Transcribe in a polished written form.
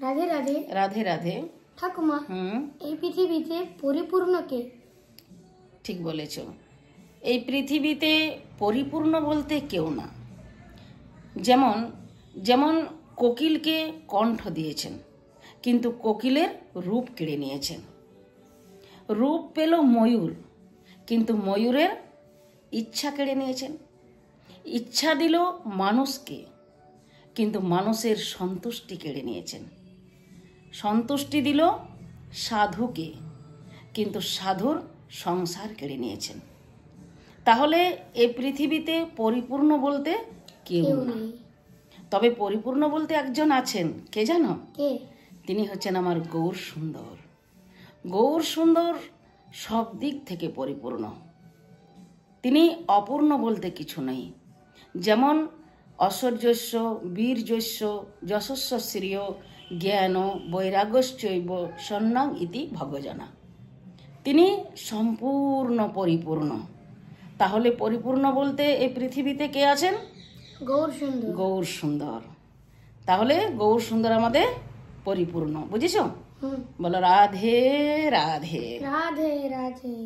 রাধে রাধে। রাধে রাধে। ঠাকুমা, এই পৃথিবীতে পরিপূর্ণ কে? ঠিক বলেছ। এই পৃথিবীতে পরিপূর্ণ বলতে কেউ না। যেমন যেমন কোকিলকে কণ্ঠ দিয়েছেন, কিন্তু কোকিলের রূপ কেড়ে নিয়েছেন। রূপ পেল ময়ূর, কিন্তু ময়ূরের ইচ্ছা কেড়ে নিয়েছেন। ইচ্ছা দিল মানুষকে, কিন্তু মানুষের সন্তুষ্টি কেড়ে নিয়েছেন। সন্তুষ্টি দিল সাধুকে, কিন্তু সাধুর সংসার কেড়ে নিয়েছেন। তাহলে এই পৃথিবীতে পরিপূর্ণ বলতে কেউ না। তবে পরিপূর্ণ বলতে একজন আছেন, কে জানো? কে? তিনি হচ্ছেন আমার গৌর সুন্দর। গৌর সুন্দর সব দিক থেকে পরিপূর্ণ। তিনি অপূর্ণ বলতে কিছু নেই। যেমন ঐশ্বর্যস্য, বীর্যস্য, যশস্য শ্রিয়, জ্ঞান বৈরাগ্যশ্চৈব সন্ন্যাং ইতি ভগজনা। তিনি সম্পূর্ণ পরিপূর্ণ। তাহলে পরিপূর্ণ বলতে এই পৃথিবীতে কে আছেন? গৌর সুন্দর। গৌর সুন্দর। তাহলে গৌর সুন্দর আমাদের পরিপূর্ণ। বুঝেছ? বলো রাধে রাধে। রাধে রাধে।